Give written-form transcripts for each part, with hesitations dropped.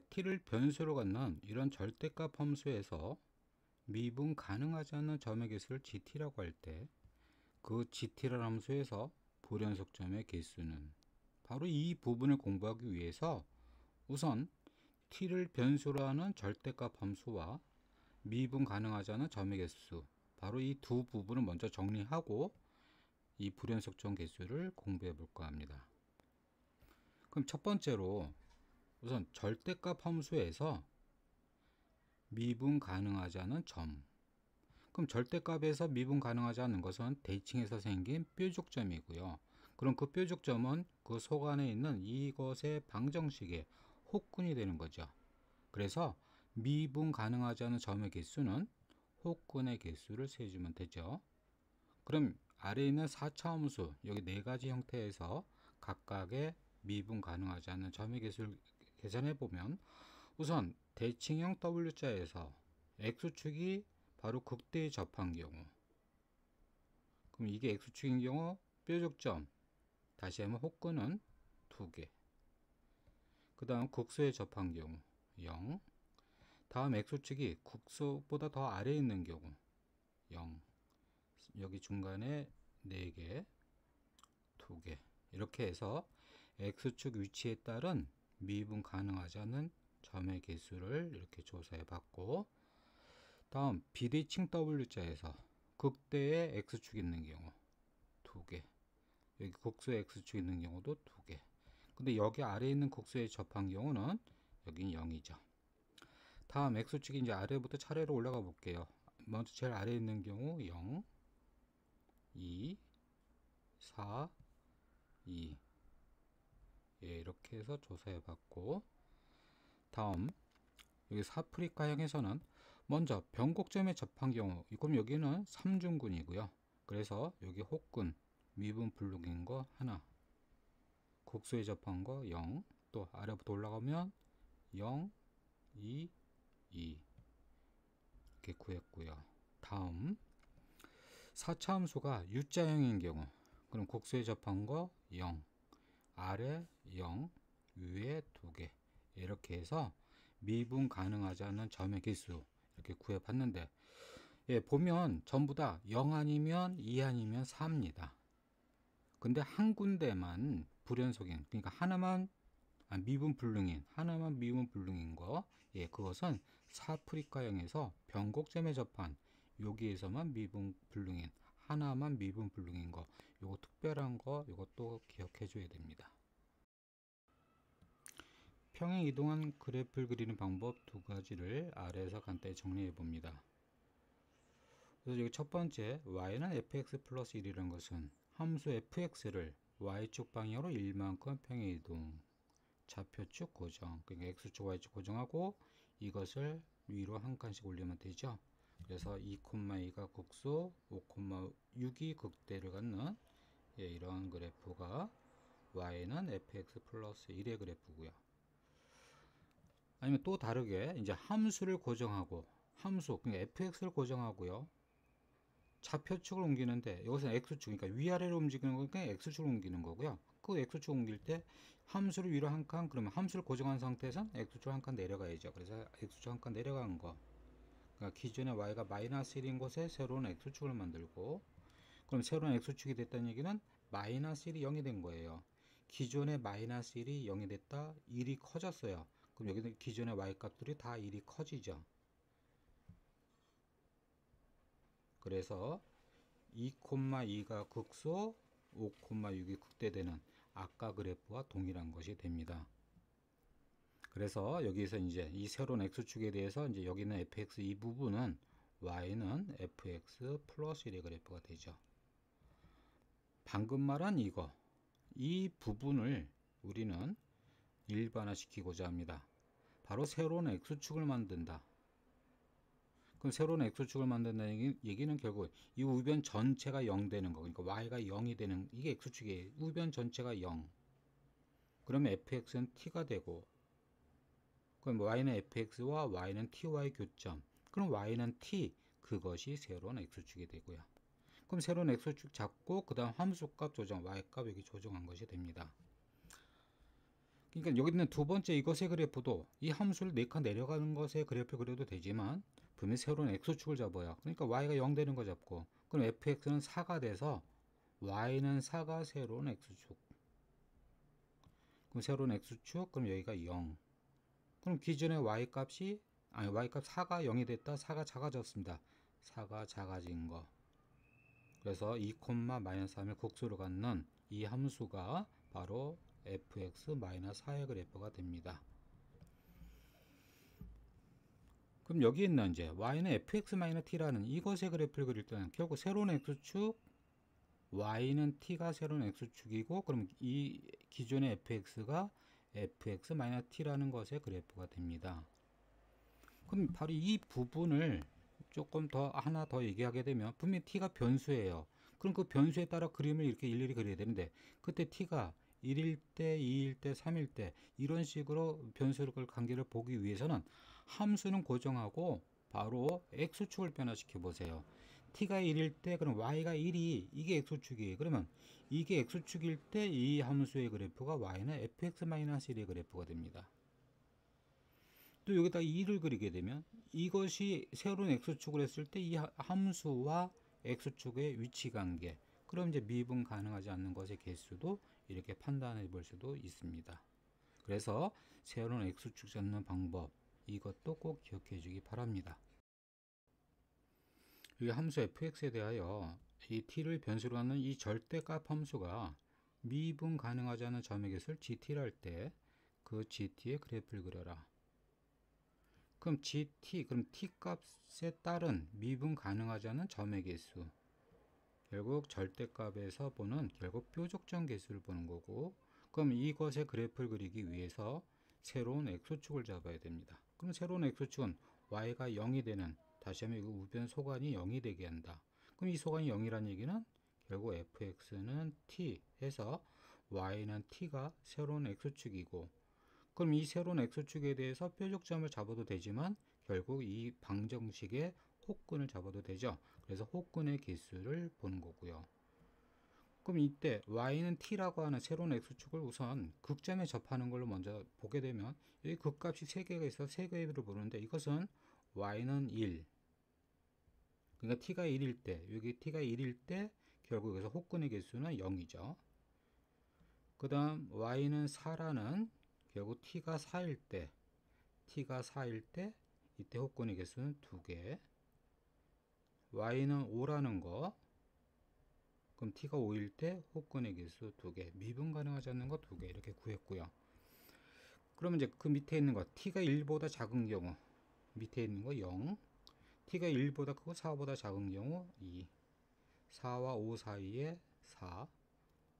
t를 변수로 갖는 이런 절대값 함수에서 미분 가능하지 않는 점의 개수를 gt라고 할 때 그 gt라는 함수에서 불연속점의 개수는 바로 이 부분을 공부하기 위해서 우선 t를 변수로 하는 절대값 함수와 미분 가능하지 않은 점의 개수, 바로 이 두 부분을 먼저 정리하고 이 불연속점 개수를 공부해 볼까 합니다. 그럼 첫 번째로 우선 절대값 함수에서 미분 가능하지 않은 점. 그럼 절대값에서 미분 가능하지 않은 것은 대칭에서 생긴 뾰족점이고요. 그럼 그 뾰족점은 그 속 안에 있는 이것의 방정식의 혹근이 되는 거죠. 그래서 미분 가능하지 않은 점의 개수는 혹근의 개수를 세주면 되죠. 그럼 아래에 있는 4차 함수, 여기 네 가지 형태에서 각각의 미분 가능하지 않는 점의 개수를 계산해 보면 우선 대칭형 W자에서 X축이 바로 극대에 접한 경우, 그럼 이게 X축인 경우 뾰족점, 다시 하면 혹근은 2개, 그 다음 극소에 접한 경우 0, 다음 X축이 극소보다 더 아래에 있는 경우 0, 여기 중간에 4개, 2개, 이렇게 해서 X축 위치에 따른 미분 가능하지 않은 점의 개수를 이렇게 조사해 봤고, 다음 비대칭 W자에서 극대에 X축이 있는 경우 2개, 여기 극소에 X축이 있는 경우도 2개, 근데 여기 아래에 있는 극소에 접한 경우는 여기는 0이죠. 다음 X축이 이제 아래부터 차례로 올라가 볼게요. 먼저 제일 아래에 있는 경우 0, 2, 4, 2, 예, 이렇게 해서 조사해 봤고, 다음 여기 사프리카형에서는 먼저 변곡점에 접한 경우, 그럼 여기는 3중근이고요. 그래서 여기 혹근 미분 불능인 거 하나, 극소에 접한 거 0, 또 아래부터 올라가면 0, 2, 2 이렇게 구했고요. 다음 4차 함수가 U자형인 경우, 그럼 극소에 접한 거 0, 아래 0, 위에 2개, 이렇게 해서 미분 가능하지 않는 점의 개수 이렇게 구해 봤는데, 예, 보면 전부 다 0 아니면 2 아니면 4입니다. 근데 한 군데만 불연속인, 그러니까 하나만 미분 불능인, 하나만 미분 불능인 거, 예, 그것은 사프리카형에서 변곡점에 접한 여기에서만 미분 불능인, 하나만 미분 불능인 거, 요거 특별한 거, 요것도 기억해 줘야 됩니다. 평행 이동한 그래프를 그리는 방법 두 가지를 아래에서 간단히 정리해 봅니다. 그래서 여기 첫 번째, y는 fx 플러스 1이라는 것은 함수 fx를 y축 방향으로 1만큼 평행 이동, 좌표축 고정, 그러니까 x축 y축 고정하고 이것을 위로 한 칸씩 올리면 되죠. 그래서 2,2가 극소, 5,6이 극대를 갖는, 예, 이러한 그래프가 y는 fx 플러스 1의 그래프고요. 아니면 또 다르게 이제 함수를 고정하고, 함수 그러니까 fx를 고정하고요, 좌표축을 옮기는데 이것은 x축, 그러니까 위아래로 움직이는 거니까 x축을 옮기는 거고요. 그 x축 옮길 때 함수를 위로 한 칸, 그러면 함수를 고정한 상태에서는 x축 한 칸 내려가야죠. 그래서 x축 한 칸 내려간 거, 그러니까 기존의 y가 마이너스 1인 곳에 새로운 x축을 만들고, 그럼 새로운 x축이 됐다는 얘기는 마이너스 1이 0이 된 거예요. 기존의 마이너스 1이 0이 됐다, 1이 커졌어요. 그럼 여기는 기존의 y 값들이 다 1이 커지죠. 그래서 2,2가 극소, 5,6이 극대되는 아까 그래프와 동일한 것이 됩니다. 그래서 여기서 이제 이 새로운 x축에 대해서 이제 여기는 fx, 이 부분은 y는 fx 플러스 1의 그래프가 되죠. 방금 말한 이거, 이 부분을 우리는 일반화시키고자 합니다. 바로 새로운 x축을 만든다. 그럼 새로운 x축을 만든다는 얘기는 결국 이 우변 전체가 0 되는 거, 그러니까 y가 0이 되는, 이게 x축이에요. 우변 전체가 0. 그러면 fx는 t가 되고, 그럼 y는 fx와 y는 ty의 교점, 그럼 y는 t, 그것이 새로운 x축이 되고요. 그럼 새로운 x축 잡고 그 다음 함수값 조정, y값 여기 조정한 것이 됩니다. 그러니까 여기 있는 두 번째 이것의 그래프도 이 함수를 4칸 내려가는 것의 그래프를 그려도 되지만 분명히 새로운 x축을 잡아요. 그러니까 y가 0 되는 거 잡고, 그럼 fx는 4가 돼서 y는 4가 새로운 x축. 그럼 새로운 x축, 그럼 여기가 0. 그럼 기존의 y 값이, y 값 4가 0이 됐다. 4가 작아졌습니다. 4가 작아진 거. 그래서 2, -3을 극수로 갖는 이 함수가 바로 fx-4의 그래프가 됩니다. 그럼 여기 있는 이제 y는 fx-t라는 이것의 그래프를 그릴 때는 결국 새로운 x축, y는 t가 새로운 x축이고, 그럼 이 기존의 fx가 fx-t라는 것의 그래프가 됩니다. 그럼 바로 이 부분을 조금 더 하나 더 얘기하게 되면 분명히 t가 변수예요. 그럼 그 변수에 따라 그림을 이렇게 일일이 그려야 되는데, 그때 t가 1일 때, 2일 때, 3일 때 이런 식으로 변수를 관계를 보기 위해서는 함수는 고정하고 바로 x축을 변화시켜 보세요. t가 1일 때 그럼 y가 1이 이게 x축이에요. 그러면 이게 x축일 때 이 함수의 그래프가 y는 fx-1의 그래프가 됩니다. 또 여기다 2를 그리게 되면 이것이 새로운 x축을 했을 때 이 함수와 x축의 위치 관계, 그럼 이제 미분 가능하지 않는 것의 개수도 이렇게 판단해 볼 수도 있습니다. 그래서 새로운 x축 잡는 방법, 이것도 꼭 기억해 주기 바랍니다. 이 함수 fx에 대하여 이 t를 변수로 하는 이 절대값 함수가 미분 가능하지 않은 점의 개수를 gt를 할 때 그 gt의 그래프를 그려라. 그럼 gt, 그럼 t 값에 따른 미분 가능하지 않은 점의 개수, 결국 절대값에서 보는 결국 뾰족점 개수를 보는 거고, 그럼 이것의 그래프를 그리기 위해서 새로운 x축을 잡아야 됩니다. 그럼 새로운 x축은 y가 0이 되는, 다시 하면 이거 우변 소관이 0이 되게 한다. 그럼 이 소관이 0이라는 얘기는 결국 fx는 t 해서 y는 t가 새로운 x축이고, 그럼 이 새로운 x축에 대해서 뾰족점을 잡아도 되지만 결국 이 방정식의 혹근을 잡아도 되죠. 그래서 혹근의 개수를 보는 거고요. 그럼 이때 y는 t라고 하는 새로운 x축을 우선 극점에 접하는 걸로 먼저 보게 되면 여기 극값이 3개가 있어서 3개를 보는데, 이것은 y는 1, 그러니까 t가 1일 때, 여기 t가 1일 때 결국 여기서 혹근의 개수는 0이죠. 그 다음 y는 4라는 결국 t가 4일 때, 이때 혹근의 개수는 2개. y는 5라는 거, 그럼 t가 5일 때 혹근의 개수 2개, 미분 가능하지 않는 거 2개, 이렇게 구했고요. 그러면 이제 그 밑에 있는 거, t가 1보다 작은 경우 밑에 있는 거 0, t가 1보다 크고 4보다 작은 경우 2, 4와 5 사이에 4,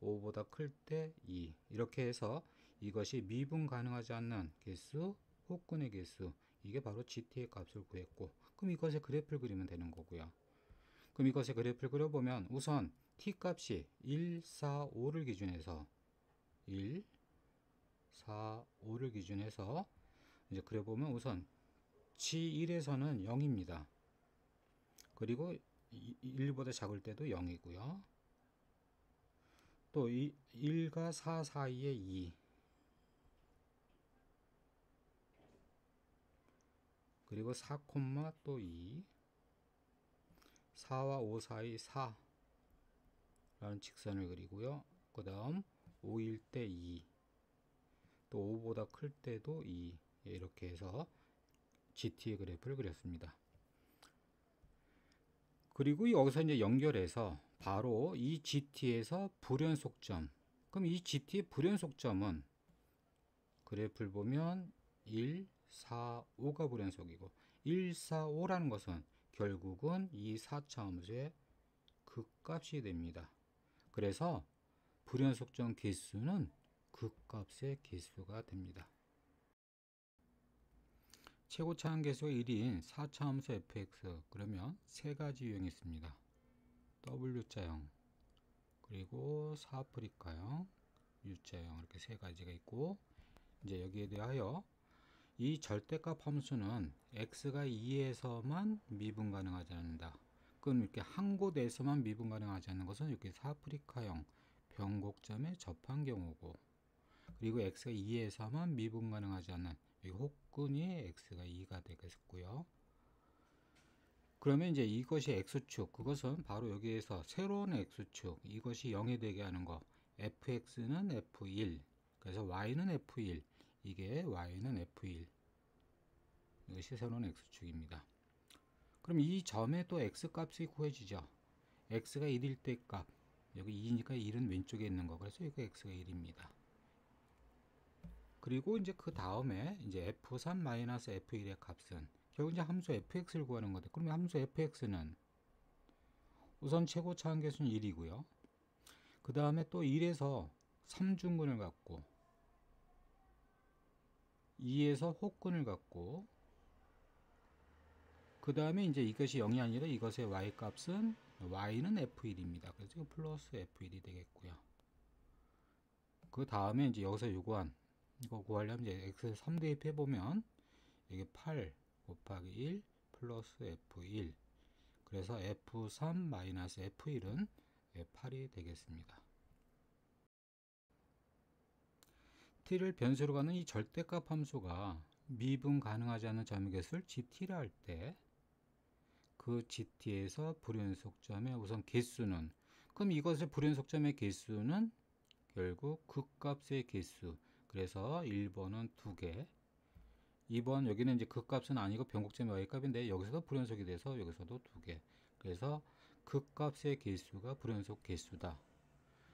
5보다 클 때 2, 이렇게 해서 이것이 미분 가능하지 않는 개수, 혹근의 개수, 이게 바로 gt의 값을 구했고, 그럼 이것의 그래프를 그리면 되는 거고요. 그럼 이것의 그래프를 그려보면 우선 t 값이 1, 4, 5를 기준해서 1, 4, 5를 기준해서 이제 그려보면 우선 g1에서는 0입니다. 그리고 1보다 작을 때도 0이고요. 또 1과 4 사이에 2, 그리고 4, 또 2, 4와 5 사이 4 라는 직선을 그리고요. 그 다음 5일 때 2, 또 5보다 클 때도 2, 이렇게 해서 GT의 그래프를 그렸습니다. 그리고 여기서 이제 연결해서 바로 이 GT에서 불연속점, 그럼 이 GT의 불연속점은 그래프를 보면 1, 4, 5가 불연속이고, 1, 4, 5라는 것은 결국은 이 4차 함수의 극값이 됩니다. 그래서 불연속점 개수는 극값의 개수가 됩니다. 최고 차항 개수가 1인 4차 함수 fx, 그러면 세 가지 유형이 있습니다. W자형, 그리고 사프리카형, U자형, 이렇게 세 가지가 있고, 이제 여기에 대하여 이 절대값 함수는 x가 2에서만 미분 가능하지 않는다. 그럼 이렇게 한 곳에서만 미분 가능하지 않는 것은 이렇게 사프리카형 변곡점에 접한 경우고, 그리고 x가 2에서 하면 미분 가능하지 않는 여기 혹근이 x가 2가 되겠고요. 그러면 이제 이것이 x축, 그것은 바로 여기에서 새로운 x축, 이것이 0이 되게 하는 거, fx는 f1, 그래서 y는 f1, 이게 y는 f1, 이것이 새로운 x축입니다. 그럼 이 점에 또 x값이 구해지죠. x가 1일 때 값, 여기 2니까 1은 왼쪽에 있는 거, 그래서 여기 x가 1입니다. 그리고 이제 그 다음에 이제 f3-f1의 값은 결국 이제 함수 fx를 구하는 건데, 그러면 함수 fx는 우선 최고차 한계수는 1이고요. 그 다음에 또 1에서 3중근을 갖고 2에서 혹근을 갖고 그 다음에 이제 이것이 0이 아니라 이것의 y 값은 y는 f1입니다. 그래서 이거 플러스 f1이 되겠고요. 그 다음에 이제 여기서 요구한 이거 구하려면 이제 x에 3 대입해 보면 이게 8 곱하기 1 플러스 f1, 그래서 f3-f1은 8이 되겠습니다. t를 변수로 가는 이 절대값 함수가 미분 가능하지 않은 점의 개수를 gt라 할 때 그 gt에서 불연속점의 우선 개수는, 그럼 이것의 불연속점의 개수는 결국 극값의 개수, 그래서 1번은 2개, 2번 여기는 이제 극값은 아니고 변곡점의 y값인데 여기서도 불연속이 돼서 여기서도 2개, 그래서 극값의 개수가 불연속 개수다.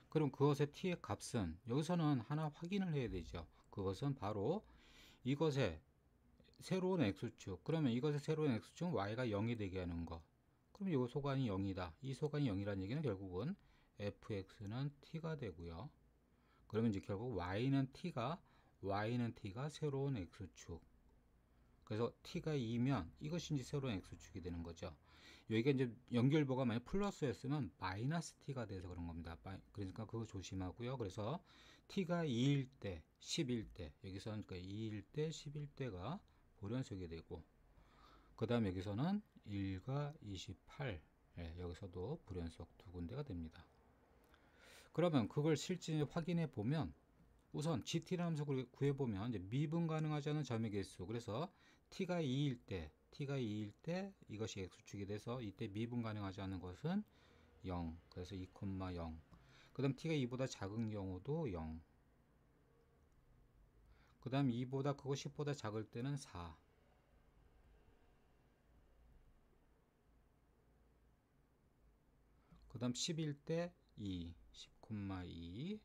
그럼 그것의 t의 값은 여기서는 하나 확인을 해야 되죠. 그것은 바로 이것의 새로운 x축, 그러면 이것의 새로운 x축은 y가 0이 되게 하는 거, 그럼 이 소관이 0이다. 이 소관이 0이라는 얘기는 결국은 fx는 t가 되고요. 그러면 이제 결국 y는 t가 새로운 x축, 그래서 t가 2면 이것이 이제 새로운 x축이 되는 거죠. 여기가 이제 연결부가 만약 플러스였으면 마이너스 t가 돼서 그런 겁니다. 그러니까 그거 조심하고요. 그래서 t가 2일 때, 10일 때, 여기서는 2일 때, 10일 때가 불연속이 되고, 그 다음 여기서는 1과 28, 여기서도 불연속 두 군데가 됩니다. 그러면 그걸 실제 확인해 보면 우선 gt라는 함수 구해보면 이제 미분 가능하지 않은 점의 개수, 그래서 t가 2일 때 이것이 x축이 돼서 이때 미분 가능하지 않은 것은 0, 그래서 2,0, 그 다음 t가 2보다 작은 경우도 0, 그 다음 2보다 크고 10보다 작을 때는 4, 그 다음 10일 때 2, 10,2,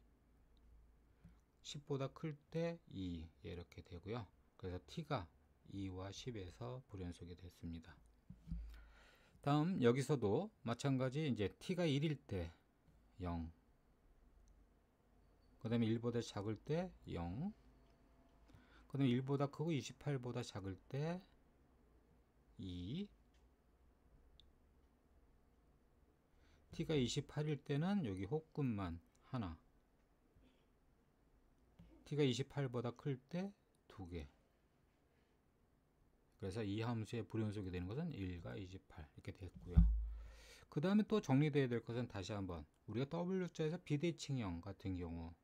10보다 클 때 2, 이렇게 되고요. 그래서 t가 2와 10에서 불연속이 됐습니다. 다음 여기서도 마찬가지 이제 t가 1일 때 0, 그 다음에 1보다 작을 때 0, 그 다음에 1보다 크고 28보다 작을 때 2, t가 28일 때는 여기 혹근만 하나, t가 28보다 클 때 2개, 그래서 이 함수의 불연속이 되는 것은 1과 28 이렇게 됐고요. 그 다음에 또 정리되어야 될 것은 다시 한번 우리가 W자에서 비대칭형 같은 경우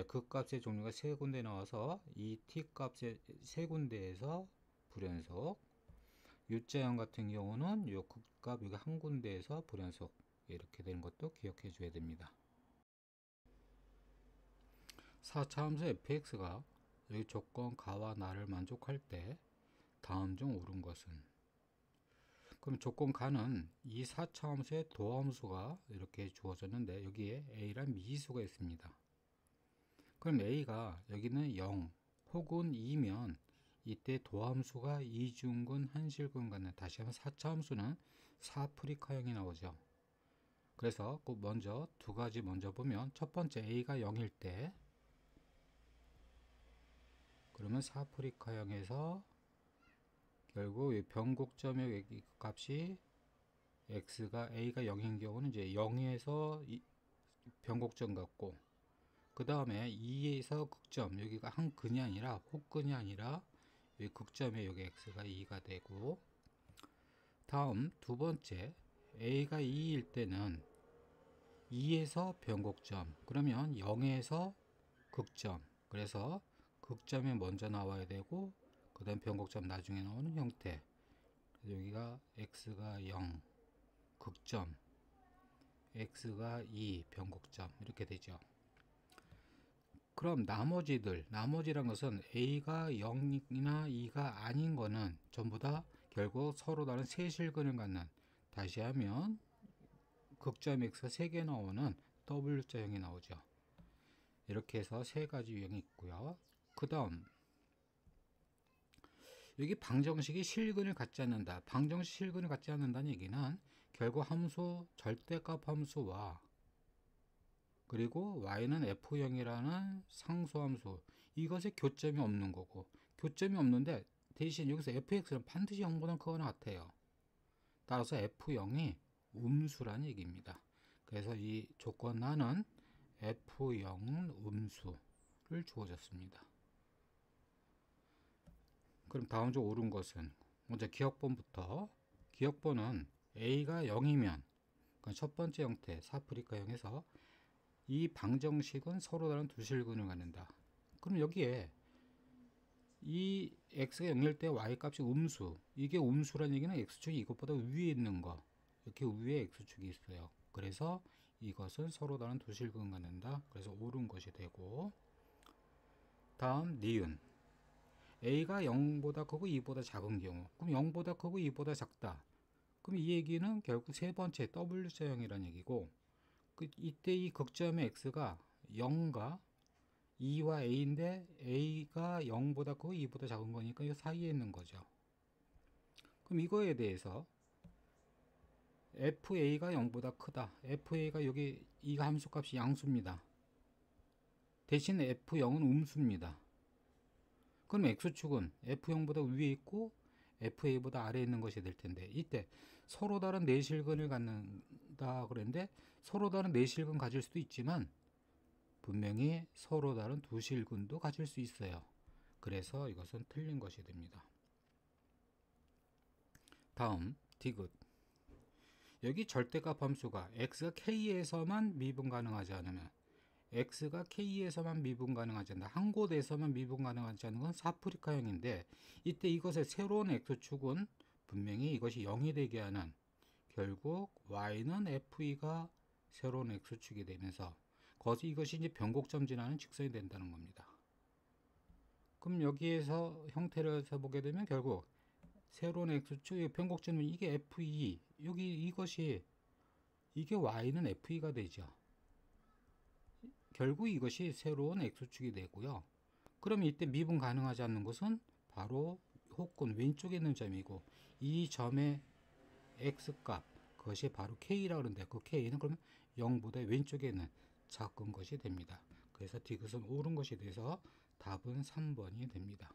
그 값의 종류가 세 군데 나와서 이 t값의 세 군데에서 불연속, U자형 같은 경우는 요 극값 여기 한 군데에서 불연속, 이렇게 되는 것도 기억해 줘야 됩니다. 4차 함수 fx가 여기 조건 가와 나를 만족할 때 다음 중 옳은 것은, 그럼 조건 가는 이 4차 함수의 도함수가 이렇게 주어졌는데 여기에 a란 미지수가 있습니다. 그럼 a가 여기는 0 혹은 2면 이때 도함수가 이중근, 한실근 같은, 다시 한번 4차 함수는 4프리카형이 나오죠. 그래서 꼭 먼저 두 가지 먼저 보면, 첫 번째 a가 0일 때 그러면 4프리카형에서 결국 이 변곡점의 값이 x가 a가 0인 경우는 이제 0에서 변곡점 같고, 그 다음에 2에서 극점, 여기가 한 근이 아니라 혹근이 아니라 여기 극점에 여기 x가 2가 되고, 다음 두 번째 a가 2일 때는 2에서 변곡점, 그러면 0에서 극점, 그래서 극점이 먼저 나와야 되고 그 다음 변곡점 나중에 나오는 형태. 여기가 x가 0 극점, x가 2 변곡점 이렇게 되죠. 그럼 나머지란 것은 a가 0이나 2가 아닌 거는 전부 다 결국 서로 다른 세 실근을 갖는, 다시 하면 극점 x가 3개 나오는 W자형이 나오죠. 이렇게 해서 세 가지 유형이 있고요. 그 다음 여기 방정식이 실근을 갖지 않는다. 방정식 실근을 갖지 않는다는 얘기는 결국 함수, 절대값 함수와 그리고 y는 f0이라는 상수함수, 이것에 교점이 없는 거고, 교점이 없는데 대신 여기서 fx는 반드시 0보다 크거나 같아요. 따라서 f0이 음수라는 얘기입니다. 그래서 이 조건 하나는 f0은 음수를 주어졌습니다. 그럼 다음 주 옳은 것은 먼저 기억번부터. 기억번은 a가 0이면 첫 번째 형태 사프리카형에서 이 방정식은 서로 다른 두 실근을 갖는다. 그럼 여기에 이 x가 0일 때 y 값이 음수, 이게 음수라는 얘기는 x축이 이것보다 위에 있는 거, 이렇게 위에 x축이 있어요. 그래서 이것은 서로 다른 두 실근을 갖는다. 그래서 옳은 것이 되고, 다음 니은 a가 0보다 크고 2보다 작은 경우, 그럼 0보다 크고 2보다 작다. 그럼 이 얘기는 결국 세 번째 W자형이라는 얘기고, 이때 이 극점의 x가 0과 2와 a인데 a가 0보다 크고 2보다 작은 거니까 이 사이에 있는 거죠. 그럼 이거에 대해서 fa가 0보다 크다. fa가 여기 이 함수값이 양수입니다. 대신 f0은 음수입니다. 그럼 x축은 f0보다 위에 있고 fa보다 아래에 있는 것이 될 텐데, 이때 서로 다른 내실근을 갖는다 그랬는데 서로 다른 내실근 가질 수도 있지만 분명히 서로 다른 두 실근도 가질 수 있어요. 그래서 이것은 틀린 것이 됩니다. 다음 디귿. 여기 절대값 함수가 x가 k에서만 미분 가능하지 않으면, x가 k에서만 미분 가능하지 않는다. 한 곳에서만 미분 가능하지 않는 건 사프리카형인데, 이때 이것의 새로운 x축은 분명히 이것이 0이 되게 하는, 결국 y는 f2가 새로운 x축이 되면서 이것이 이제 변곡점 지나는 직선이 된다는 겁니다. 그럼 여기에서 형태를 해보게 되면 결국 새로운 x축 변곡점은 이게 f2, 이게 y는 f2가 되죠. 결국 이것이 새로운 x축이 되고요. 그럼 이때 미분 가능하지 않는 것은 바로 혹은 왼쪽에 있는 점이고, 이 점의 x값, 그것이 바로 k라고 하는데 그 k는 그러면 0보다 왼쪽에 있는 작은 것이 됩니다. 그래서 디귿은 옳은 것이 돼서 답은 3번이 됩니다.